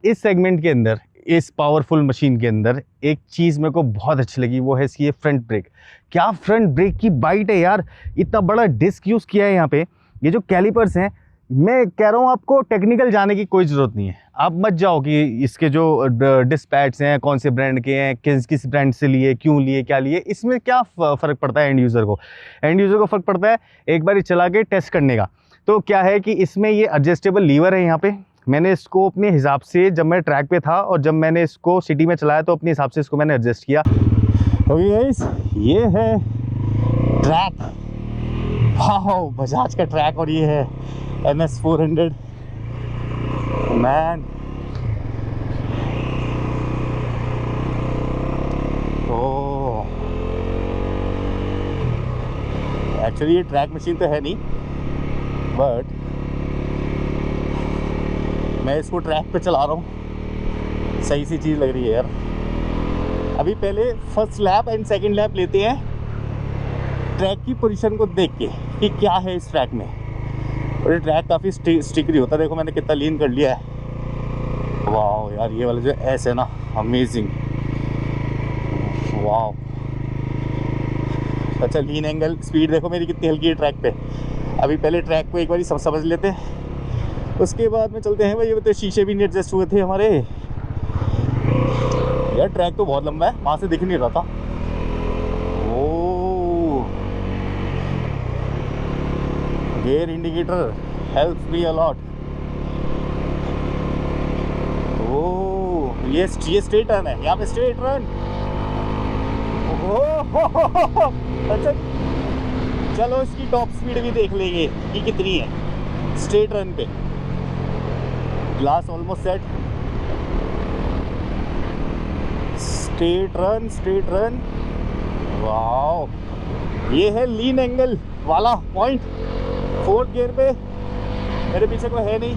इस सेगमेंट के अंदर, इस पावरफुल मशीन के अंदर एक चीज़ मेरे को बहुत अच्छी लगी, वो है इसकी फ्रंट ब्रेक। क्या फ्रंट ब्रेक की बाइट है यार, इतना बड़ा डिस्क यूज़ किया है यहाँ पे। ये जो कैलिपर्स हैं, मैं कह रहा हूँ आपको टेक्निकल जाने की कोई ज़रूरत नहीं है। आप मत जाओ कि इसके जो डिस्क पैड्स हैं कौन से ब्रांड के हैं, किस ब्रांड से लिए, क्यों लिए, क्या लिए, इसमें क्या फ़र्क पड़ता है एंड यूज़र को। एंड यूज़र को फ़र्क पड़ता है एक बार चला के टेस्ट करने का। तो क्या है कि इसमें ये एडजस्टेबल लीवर है यहाँ पे। मैंने इसको अपने हिसाब से, जब मैं ट्रैक पे था और जब मैंने इसको सिटी में चलाया तो अपने हिसाब से इसको मैंने एडजस्ट किया। ओके गाइस, ये है ट्रैक, वाओ बजाज का ट्रैक, और ये है MS 400 मैन। ओह, एक्चुअली ये ट्रैक मशीन तो है नहीं, बट मैं इसको ट्रैक पे चला रहा हूँ, सही सी चीज़ लग रही है यार। अभी पहले first lap and second lap लेते हैं ट्रैक की पोजीशन को देख के कि क्या है इस ट्रैक में। और ये ट्रैक काफ़ी स्टिकरी होता है, देखो मैंने कितना लीन कर लिया है। वाह यार, ये वाला जो एस है ना, अमेजिंग, वाह। अच्छा, लीन एंगल, स्पीड देखो मेरी कितनी हल्की है ट्रैक पे। अभी पहले ट्रैक को एक बार समझ लेते हैं, उसके बाद में चलते हैं। भाई ये तो शीशे भी नहीं एडजस्ट हुए थे हमारे यार। ट्रैक तो बहुत लंबा है, वहाँ से दिख नहीं रहा था। Oh, gear indicator helps me a lot. Oh, ये स्ट्रेट रन है यहाँ पे, स्ट्रेट रन। अच्छा, चलो इसकी टॉप स्पीड भी देख लेंगे कि कितनी है स्ट्रेट रन पे। Glass almost set, straight run, वाह। ये है लीन एंगल वाला पॉइंट, फोर्थ गियर पे, मेरे पीछे कोई है नहीं।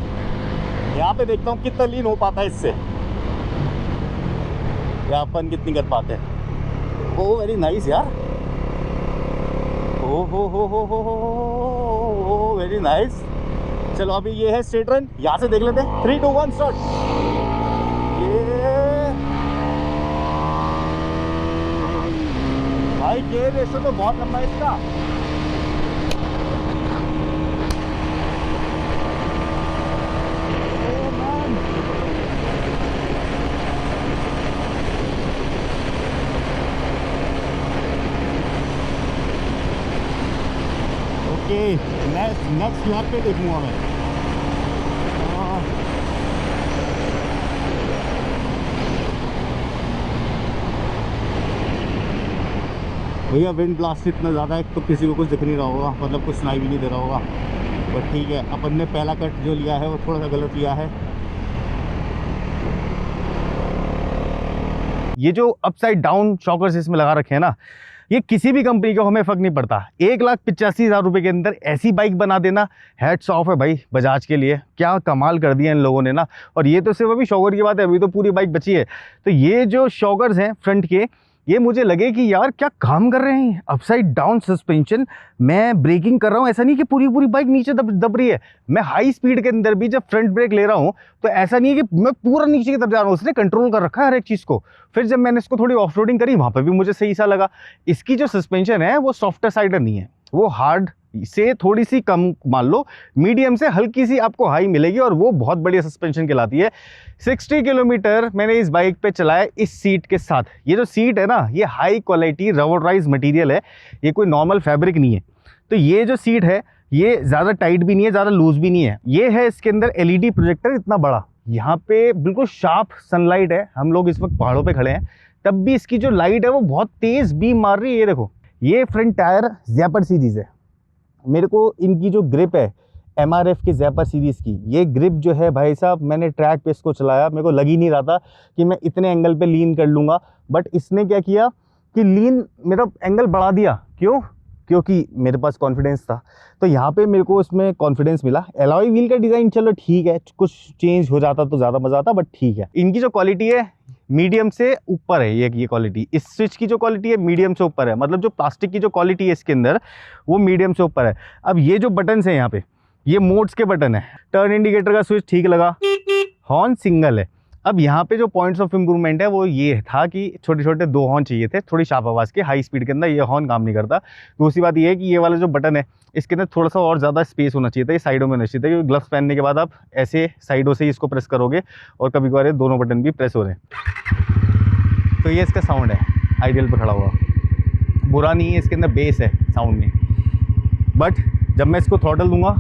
यहाँ पे देखता हूँ कितना लीन हो पाता है इससे, या अपन कितनी कर पाते हैं। ओ वेरी नाइस यार, ओ हो वेरी नाइस। चलो अभी ये है स्ट्रेट रन, यहाँ से देख लेते हैं। 3, 2, 1 स्टार्ट। ये भाई गियर रेशो तो बहुत लंबा है इसका। ओके, नेक्स्ट लैप पे देखूंगा मैं। भैया विंड ब्लास्ट इतना ज़्यादा है तो किसी को कुछ दिख नहीं रहा होगा, मतलब कुछ सुनाई भी नहीं दे रहा होगा, बट ठीक है। अपन ने पहला कट जो लिया है वो थोड़ा सा गलत लिया है। ये जो अपसाइड डाउन शॉकर्स इसमें लगा रखे हैं ना, ये किसी भी कंपनी को, हमें फ़र्क नहीं पड़ता। 1,85,000 रुपये के अंदर ऐसी बाइक बना देना, हैट्स ऑफ है भाई बजाज के लिए। क्या कमाल कर दिया इन लोगों ने ना। और ये तो सिर्फ अभी शॉकर की बात है, अभी तो पूरी बाइक बची है। तो ये जो शॉकर्स हैं फ्रंट के, ये मुझे लगे कि यार क्या काम कर रहे हैं। अपसाइड डाउन सस्पेंशन, मैं ब्रेकिंग कर रहा हूँ, ऐसा नहीं कि पूरी बाइक नीचे दब रही है। मैं हाई स्पीड के अंदर भी जब फ्रंट ब्रेक ले रहा हूँ तो ऐसा नहीं है कि मैं पूरा नीचे की तरफ जा रहा हूँ। उसने कंट्रोल कर रखा है हर एक चीज़ को। फिर जब मैंने इसको थोड़ी ऑफ रोडिंग करी, वहाँ पर भी मुझे सही सा लगा। इसकी जो सस्पेंशन है वो सॉफ्टर साइड नहीं है, वो हार्ड से थोड़ी सी कम, मान लो मीडियम से हल्की सी आपको हाई मिलेगी, और वो बहुत बढ़िया सस्पेंशन कहलाती है। 60 किलोमीटर मैंने इस बाइक पे चलाया इस सीट के साथ। ये जो सीट है ना, ये हाई क्वालिटी रबराइज मटेरियल है, ये कोई नॉर्मल फैब्रिक नहीं है। तो ये जो सीट है ये ज़्यादा टाइट भी नहीं है, ज़्यादा लूज भी नहीं है। ये है इसके अंदर LED प्रोजेक्टर इतना बड़ा, यहाँ पे बिल्कुल शार्प सनलाइट है। हम लोग इस वक्त पहाड़ों पे खड़े हैं, तब भी इसकी जो लाइट है वो बहुत तेज़ बीम मार रही है। ये देखो, ये फ्रंट टायर ज़ैपर सीरीज़ है। मेरे को इनकी जो ग्रिप है MRF के ज़ैपर सीरीज़ की, ये ग्रिप जो है भाई साहब, मैंने ट्रैक पे इसको चलाया, मेरे को लग ही नहीं रहा था कि मैं इतने एंगल पे लीन कर लूँगा। बट इसने क्या किया कि लीन मेरा एंगल बढ़ा दिया। क्यों? क्योंकि मेरे पास कॉन्फिडेंस था। तो यहाँ पे मेरे को इसमें कॉन्फिडेंस मिला। एलॉय व्हील का डिज़ाइन चलो ठीक है, कुछ चेंज हो जाता तो ज़्यादा मज़ा आता, बट ठीक है। इनकी जो क्वालिटी है मीडियम से ऊपर है। ये क्वालिटी, इस स्विच की जो क्वालिटी है मीडियम से ऊपर है, मतलब जो प्लास्टिक की जो क्वालिटी है इसके अंदर वो मीडियम से ऊपर है। अब ये जो बटन्स हैं यहाँ पे, ये मोड्स के बटन है। टर्न इंडिकेटर का स्विच ठीक लगा, हॉर्न सिंगल है। अब यहाँ पे जो पॉइंट्स ऑफ इम्प्रूवमेंट है वो ये था कि छोटे छोटे 2 हॉर्न चाहिए थे, थोड़ी शार्प आवाज़ के। हाई स्पीड के अंदर ये हॉर्न काम नहीं करता। दूसरी बात ये है कि ये वाला जो बटन है इसके अंदर थोड़ा सा और ज़्यादा स्पेस होना चाहिए था, ये साइडों में होना चाहिए था, क्योंकि ग्लव्स पहनने के बाद आप ऐसे साइडों से ही इसको प्रेस करोगे और कभी कभार दोनों बटन भी प्रेस हो रहे हैं। तो ये इसका साउंड है आइडियल पे खड़ा हुआ, बुरा नहीं है, इसके अंदर बेस है साउंड में। बट जब मैं इसको थ्रॉटल दूंगा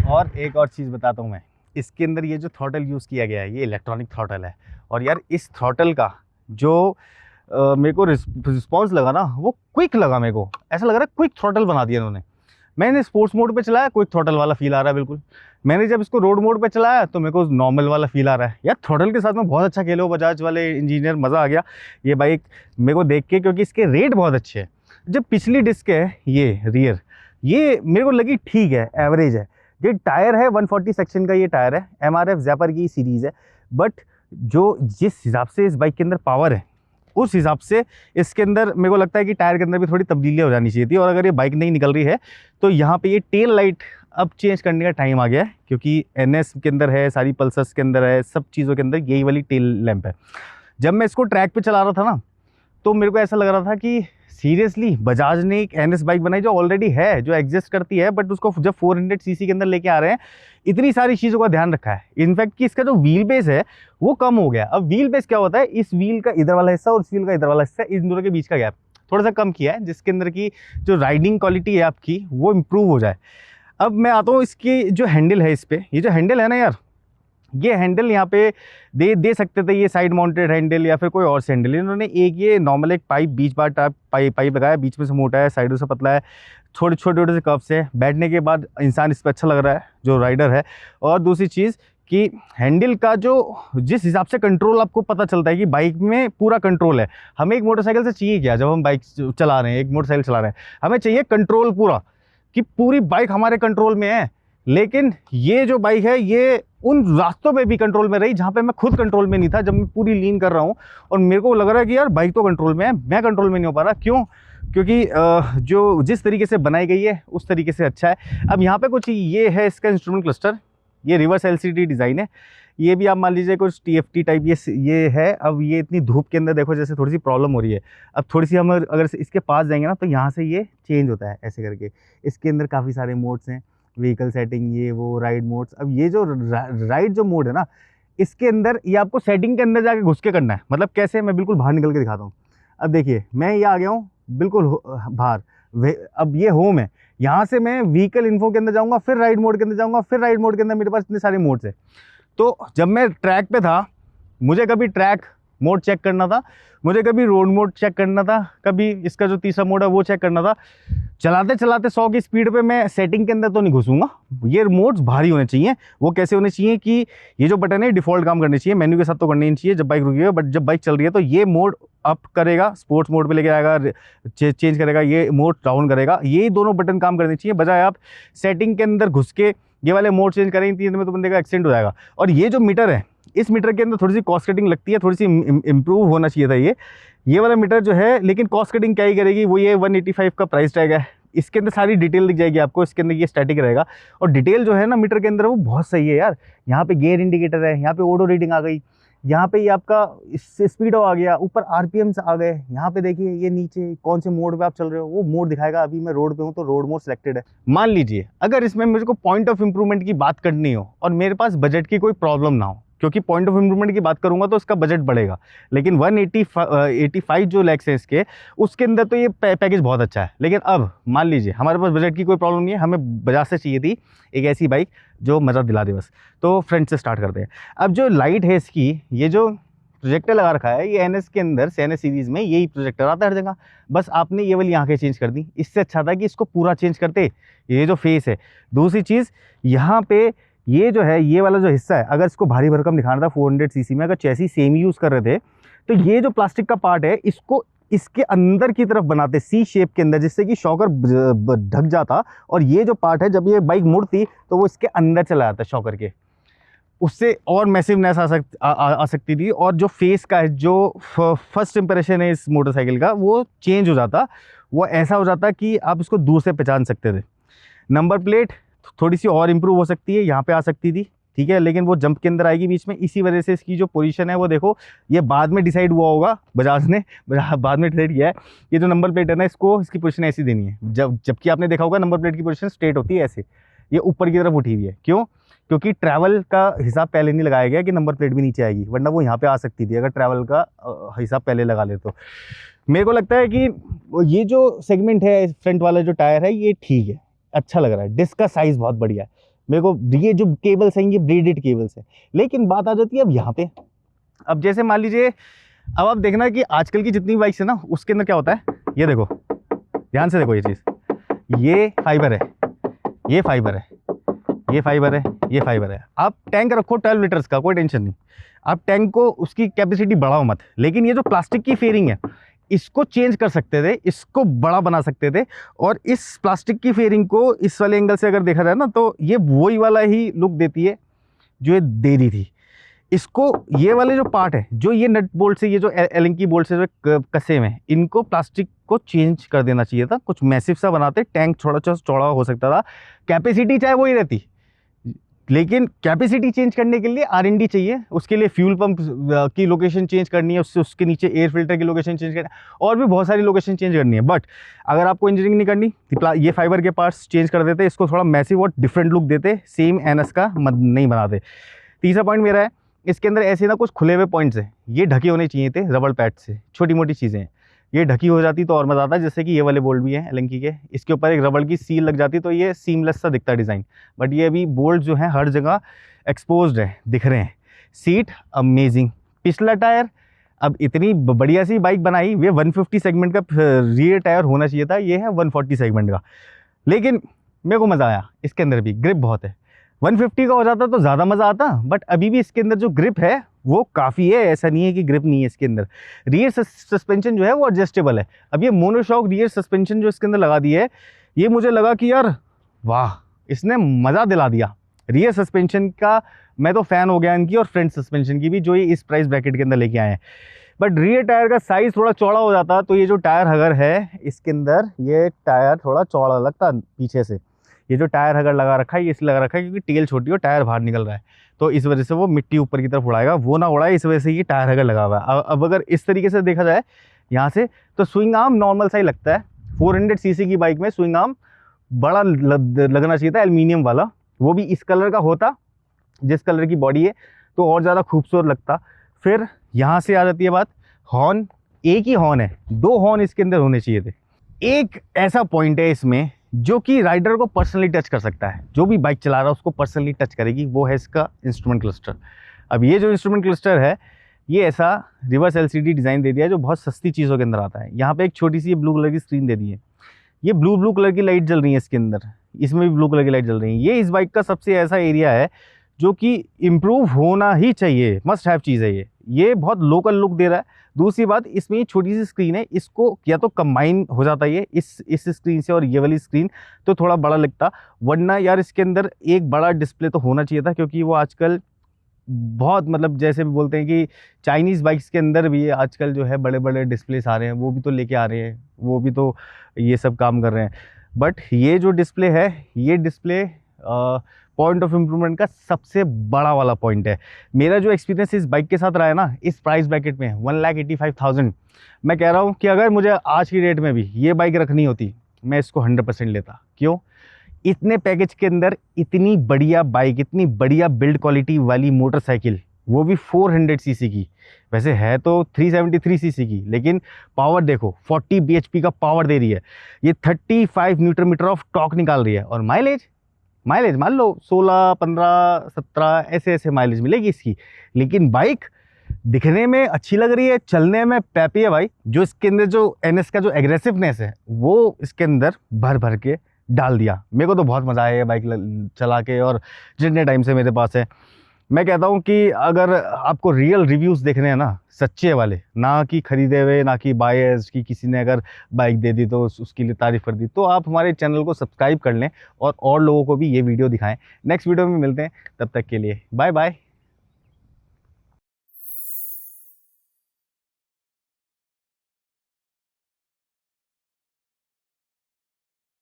और एक और चीज़ बताता हूँ मैं, इसके अंदर ये जो थ्रॉटल यूज़ किया गया है ये इलेक्ट्रॉनिक थ्रॉटल है। और यार इस थ्रॉटल का जो मेरे को रिस्पॉन्स लगा ना वो क्विक लगा, मेरे को ऐसा लग रहा है क्विक थ्रॉटल बना दिया इन्होंने। मैंने स्पोर्ट्स मोड पे चलाया, क्विक थ्रॉटल वाला फील आ रहा है बिल्कुल। मैंने जब इसको रोड मोड पे चलाया तो मेरे को नॉर्मल वाला फील आ रहा है। यार थ्रॉटल के साथ में बहुत अच्छा खेले हो बजाज वाले इंजीनियर, मज़ा आ गया ये बाइक मेरे को देख के, क्योंकि इसके रेट बहुत अच्छे हैं। जब पिछली डिस्क है ये रियर, ये मेरे को लगी ठीक है, एवरेज है। ये टायर है 140 सेक्शन का ये टायर है, MRF ज़ैपर की सीरीज़ है। बट जो जिस हिसाब से इस बाइक के अंदर पावर है उस हिसाब से इसके अंदर मेरे को लगता है कि टायर के अंदर भी थोड़ी तब्दीलियाँ हो जानी चाहिए थी। और अगर ये बाइक नहीं निकल रही है तो यहाँ पे ये टेल लाइट अब चेंज करने का टाइम आ गया है, क्योंकि NS के अंदर है, सारी पल्सर्स के अंदर है, सब चीज़ों के अंदर यही वाली टेल लैंप है। जब मैं इसको ट्रैक पे चला रहा था ना तो मेरे को ऐसा लग रहा था कि सीरियसली बजाज ने एक NS बाइक बनाई जो ऑलरेडी है, जो एग्जिस्ट करती है, बट उसको जब 400 सीसी के अंदर लेके आ रहे हैं इतनी सारी चीज़ों का ध्यान रखा है। इनफैक्ट कि इसका जो व्हील बेस है वो कम हो गया। अब व्हील बेस क्या होता है, इस व्हील का इधर वाला हिस्सा और इस व्हील का इधर वाला हिस्सा, इन दोनों के बीच का गैप थोड़ा सा कम किया है, जिसके अंदर की जो राइडिंग क्वालिटी है आपकी वो इम्प्रूव हो जाए। अब मैं आता हूँ इसकी जो हैंडल है, इस पर ये जो हैंडल है ना यार, ये हैंडल यहाँ पे दे सकते थे, ये साइड माउंटेड हैंडल या फिर कोई और से हैंडल। इन्होंने ये नॉर्मल एक पाइप बीच बार टाइप पाइप लगाया, बीच में से मोटा है, साइडों से पतला है, छोटे छोटे से कर्व्स है। बैठने के बाद इंसान इस पर अच्छा लग रहा है जो राइडर है। और दूसरी चीज़ कि हैंडल का जो जिस हिसाब से कंट्रोल आपको पता चलता है कि बाइक में पूरा कंट्रोल है। हमें एक मोटरसाइकिल से चाहिए क्या, जब हम बाइक चला रहे हैं, एक मोटरसाइकिल चला रहे हैं, हमें चाहिए कंट्रोल पूरा, कि पूरी बाइक हमारे कंट्रोल में है। लेकिन ये जो बाइक है ये उन रास्तों पे भी कंट्रोल में रही जहाँ पे मैं खुद कंट्रोल में नहीं था, जब मैं पूरी लीन कर रहा हूँ और मेरे को लग रहा है कि यार बाइक तो कंट्रोल में है, मैं कंट्रोल में नहीं हो पा रहा। क्यों? क्योंकि जो जिस तरीके से बनाई गई है उस तरीके से अच्छा है। अब यहाँ पे कुछ ये है इसका इंस्ट्रूमेंट क्लस्टर, ये रिवर्स LCD डिज़ाइन है। ये भी आप मान लीजिए कुछ TFT टाइप ये है। अब ये इतनी धूप के अंदर देखो जैसे थोड़ी सी प्रॉब्लम हो रही है। अब थोड़ी सी हम अगर इसके पास जाएंगे ना तो यहाँ से ये चेंज होता है ऐसे करके। इसके अंदर काफ़ी सारे मोड्स हैं, व्हीकल सेटिंग, ये वो राइड मोड्स। अब ये जो राइड जो मोड है ना, इसके अंदर ये आपको सेटिंग के अंदर जाके घुस के करना है। मतलब कैसे, मैं बिल्कुल बाहर निकल के दिखाता हूँ। अब देखिए मैं ये आ गया हूँ बिल्कुल बाहर। अब ये होम है, यहाँ से मैं व्हीकल इन्फो के अंदर जाऊँगा, फिर राइड मोड के अंदर जाऊँगा, फिर राइड मोड के अंदर मेरे पास इतने सारे मोड्स है। तो जब मैं ट्रैक पे था, मुझे कभी ट्रैक मोड चेक करना था, मुझे कभी रोड मोड चेक करना था, कभी इसका जो तीसरा मोड है वो चेक करना था। चलाते चलाते 100 की स्पीड पे मैं सेटिंग के अंदर तो नहीं घुसूंगा। ये मोड्स भारी होने चाहिए। वो कैसे होने चाहिए कि ये जो बटन है डिफ़ॉल्ट काम करने चाहिए, मेन्यू के साथ तो करने नहीं चाहिए जब बाइक रुकी है। बट जब बाइक चल रही है तो ये मोड अप करेगा, स्पोर्ट्स मोड पे लेके आएगा, चेंज करेगा, ये मोड डाउन करेगा। ये दोनों बटन काम करने चाहिए, बजाय आप सेटिंग के अंदर घुस के ये वाले मोड चेंज करेंगे 3 दिन में तो बंदे का एक्सीडेंट हो जाएगा। और ये जो मीटर है, इस मीटर के अंदर थोड़ी सी कॉस्ट कटिंग लगती है, थोड़ी सी इम्प्रूव होना चाहिए था ये वाला मीटर जो है। लेकिन कॉस्ट कटिंग क्या ही करेगी, वो ये 185 का प्राइस टैग है। इसके अंदर सारी डिटेल दिख जाएगी आपको। इसके अंदर ये स्टैटिक रहेगा और डिटेल जो है ना मीटर के अंदर वो बहुत सही है यार। यहाँ पे गियर इंडिकेटर है, यहाँ पे ऑडो रीडिंग आ गई, यहाँ पे ये आपका स्पीडो आ गया, ऊपर RPMs आ गए। यहाँ पे देखिए ये नीचे कौन से मोड पे आप चल रहे हो वो मोड दिखाएगा। अभी मैं रोड पे हूँ तो रोड मोड सिलेक्टेड है। मान लीजिए अगर इसमें मुझे को पॉइंट ऑफ इंप्रूवमेंट की बात करनी हो और मेरे पास बजट की कोई प्रॉब्लम ना हो, क्योंकि पॉइंट ऑफ इंप्रूवमेंट की बात करूंगा तो उसका बजट बढ़ेगा। लेकिन 185 जो लैक्स है इसके, उसके अंदर तो ये पैकेज बहुत अच्छा है। लेकिन अब मान लीजिए हमारे पास बजट की कोई प्रॉब्लम नहीं है, हमें बजाज से चाहिए थी एक ऐसी बाइक जो मज़ा दिला दे बस। तो फ्रंट से स्टार्ट करते हैं। अब जो लाइट है इसकी, ये जो प्रोजेक्टर लगा रखा है, ये NS के अंदर NS सीरीज़ में यही प्रोजेक्टर आता है हर जगह। बस आपने ये वाली आँखें चेंज कर दी। इससे अच्छा था कि इसको पूरा चेंज करते, ये जो फेस है। दूसरी चीज़ यहाँ पे ये जो है, ये वाला जो हिस्सा है, अगर इसको भारी भरकम दिखाना था 400 सीसी में, अगर चैसी सेम यूज़ कर रहे थे तो ये जो प्लास्टिक का पार्ट है इसको इसके अंदर की तरफ बनाते C शेप के अंदर, जिससे कि शॉकर ढक जाता। और ये जो पार्ट है जब ये बाइक मुड़ती तो वो इसके अंदर चला जाता शॉकर के। उससे और मैसिवनेस आ सकती थी, और जो फेस का है, जो फर्स्ट इंप्रेशन है इस मोटरसाइकिल का, वो चेंज हो जाता, वो ऐसा हो जाता कि आप इसको दूर से पहचान सकते थे। नंबर प्लेट थोड़ी सी और इम्प्रूव हो सकती है, यहाँ पे आ सकती थी, ठीक है, लेकिन वो जंप के अंदर आएगी बीच में, इसी वजह से इसकी जो पोजीशन है वो देखो, ये बाद में डिसाइड हुआ होगा बजाज ने, बाद में डिसाइड किया है। ये जो नंबर प्लेट है ना, इसको इसकी पोजीशन ऐसी देनी है, जबकि आपने देखा होगा नंबर प्लेट की पोजीशन स्ट्रेट होती है ऐसे, ये ऊपर की तरफ उठी हुई है। क्यों? क्योंकि ट्रैवल का हिसाब पहले नहीं लगाया गया कि नंबर प्लेट भी नीचे आएगी, वरना वो यहाँ पे आ सकती थी अगर ट्रैवल का हिसाब पहले लगा ले तो। मेरे को लगता है कि ये जो सेगमेंट है, फ्रंट वाला जो टायर है, ये ठीक है, अच्छा लग रहा है। डिस्क का साइज़ बहुत बढ़िया है मेरे को। ये जो केबल्स हैं, ये ब्रेडेड केबल्स हैं, लेकिन बात आ जाती है अब यहाँ पे। अब जैसे मान लीजिए, अब आप देखना कि आजकल की जितनी बाइक्स है ना, उसके अंदर क्या होता है, ये देखो, ध्यान से देखो, ये चीज़, ये फाइबर है, ये फाइबर है, ये फाइबर है, ये फाइबर है। आप टैंक रखो 12 लीटर्स का, कोई टेंशन नहीं, आप टैंक को उसकी कैपेसिटी बढ़ाओ मत, लेकिन ये जो प्लास्टिक की फेयरिंग है, इसको चेंज कर सकते थे, इसको बड़ा बना सकते थे। और इस प्लास्टिक की फेयरिंग को इस वाले एंगल से अगर देखा जाए ना, तो ये वही वाला ही लुक देती है जो ये दे रही थी। इसको, ये वाले जो पार्ट है, जो ये नट बोल्ट से, ये जो एलिंग की बोल्ट से जो कसे में, इनको प्लास्टिक को चेंज कर देना चाहिए था, कुछ मैसिव सा बनाते, टैंक थोड़ा चौड़ा हो सकता था, कैपेसिटी चाहे वही रहती, लेकिन कैपेसिटी चेंज करने के लिए R&D चाहिए, उसके लिए फ्यूल पंप की लोकेशन चेंज करनी है, उसके नीचे एयर फिल्टर की लोकेशन चेंज करनी है, और भी बहुत सारी लोकेशन चेंज करनी है। बट अगर आपको इंजीनियरिंग नहीं करनी, ये फाइबर के पार्ट्स चेंज कर देते, इसको थोड़ा मैसिव और डिफरेंट लुक देते, सेम NS का नहीं बनाते। तीसरा पॉइंट मेरा है, इसके अंदर ऐसे ना कुछ खुले हुए पॉइंट्स हैं, ये ढके होने चाहिए थे रबड़ पैड से, छोटी मोटी चीज़ें हैं, ये ढकी हो जाती तो और मज़ा आता। जैसे कि ये वाले बोल्ट भी हैं एलेंकी के, इसके ऊपर एक रबड़ की सील लग जाती तो ये सीमलेस सा दिखता डिज़ाइन, बट ये अभी बोल्ट जो है हर जगह एक्सपोज्ड है, दिख रहे हैं। सीट अमेजिंग, पिछला टायर, अब इतनी बढ़िया सी बाइक बनाई, ये 150 सेगमेंट का रियर टायर होना चाहिए था, ये है 140 सेगमेंट का, लेकिन मेरे को मज़ा आया, इसके अंदर भी ग्रिप बहुत है। 150 का हो जाता तो ज़्यादा मज़ा आता, बट अभी भी इसके अंदर जो ग्रिप है वो काफ़ी है, ऐसा नहीं है कि ग्रिप नहीं है इसके अंदर। रियर सस्पेंशन जो है वो एडजस्टेबल है। अब ये मोनोशॉक रियर सस्पेंशन जो इसके अंदर लगा दी है, ये मुझे लगा कि यार वाह, इसने मज़ा दिला दिया। रियर सस्पेंशन का मैं तो फ़ैन हो गया इनकी, और फ्रंट सस्पेंशन की भी, जो ये इस प्राइस ब्रैकेट के अंदर लेके आए हैं। बट रियर टायर का साइज़ थोड़ा चौड़ा हो जाता, तो ये जो टायर हगर है इसके अंदर, ये टायर थोड़ा चौड़ा लगता पीछे से। ये जो टायर हगर लगा रखा है, ये इसलिए लगा रखा है क्योंकि टेल छोटी और टायर बाहर निकल रहा है, तो इस वजह से वो मिट्टी ऊपर की तरफ उड़ाएगा, वो ना उड़ाए, इस वजह से ये टायर हगर लगा हुआ है। अब अगर इस तरीके से देखा जाए यहाँ से, तो स्विंग आर्म नॉर्मल सा ही लगता है। 400 सीसी की बाइक में स्विंग आर्म बड़ा लगना चाहिए था, एल्युमिनियम वाला, वो भी इस कलर का होता, जिस कलर की बॉडी है, तो और ज़्यादा खूबसूरत लगता। फिर यहाँ से आ जाती है बात, हॉर्न, एक ही हॉर्न है, 2 हॉर्न इसके अंदर होने चाहिए थे। एक ऐसा पॉइंट है इसमें जो कि राइडर को पर्सनली टच कर सकता है, जो भी बाइक चला रहा है उसको पर्सनली टच करेगी, वो है इसका इंस्ट्रूमेंट क्लस्टर। अब ये जो इंस्ट्रूमेंट क्लस्टर है, ये ऐसा रिवर्स LCD डिज़ाइन दे दिया है जो बहुत सस्ती चीज़ों के अंदर आता है। यहाँ पे एक छोटी सी ब्लू कलर की स्क्रीन दे दी है, ये ब्लू कलर की लाइट जल रही है इसके अंदर, इसमें भी ब्लू कलर की लाइट जल रही है। ये इस बाइक का सबसे ऐसा एरिया है जो कि इम्प्रूव होना ही चाहिए, मस्ट हैव चीज़ है ये बहुत लोकल लुक दे रहा है। दूसरी बात, इसमें ये छोटी सी स्क्रीन है, इसको या तो कंबाइन हो जाता है इस स्क्रीन से और ये वाली स्क्रीन, तो थोड़ा बड़ा लगता, वरना यार इसके अंदर एक बड़ा डिस्प्ले तो होना चाहिए था, क्योंकि वो आजकल बहुत, मतलब जैसे भी बोलते हैं कि चाइनीज़ बाइक्स के अंदर भी आजकल जो है बड़े बड़े डिस्प्लेस आ रहे हैं, वो भी तो लेके आ रहे हैं, वो भी तो ये सब काम कर रहे हैं। बट ये जो डिस्प्ले है, ये डिस्प्ले पॉइंट ऑफ इम्प्रूवमेंट का सबसे बड़ा वाला पॉइंट है। मेरा जो एक्सपीरियंस इस बाइक के साथ रहा है ना, इस प्राइस ब्रैकेट में 1,85,000, मैं कह रहा हूँ कि अगर मुझे आज की डेट में भी ये बाइक रखनी होती, मैं इसको 100% लेता। क्यों? इतने पैकेज के अंदर इतनी बढ़िया बाइक, इतनी बढ़िया बिल्ड क्वालिटी वाली मोटरसाइकिल, वो भी 400 सीसी की, वैसे है तो 373 सीसी की, लेकिन पावर देखो 40 bhp का पावर दे रही है, ये 35 न्यूटन मीटर ऑफ टॉर्क निकाल रही है, और माइलेज मान लो 16, 15, 17 ऐसे माइलेज मिलेगी इसकी। लेकिन बाइक दिखने में अच्छी लग रही है, चलने में पैपी है भाई। जो इसके अंदर जो NS का जो एग्रेसिवनेस है, वो इसके अंदर भर के डाल दिया। मेरे को तो बहुत मज़ा आया ये बाइक चला के, और जितने टाइम से मेरे पास है, मैं कहता हूँ कि अगर आपको रियल रिव्यूज़ देखने हैं ना, सच्चे वाले, ना कि खरीदे हुए, ना कि बायर्स की किसी ने अगर बाइक दे दी तो उसके लिए तारीफ़ कर दी, तो आप हमारे चैनल को सब्सक्राइब कर लें और लोगों को भी ये वीडियो दिखाएं। नेक्स्ट वीडियो में मिलते हैं, तब तक के लिए बाय बाय।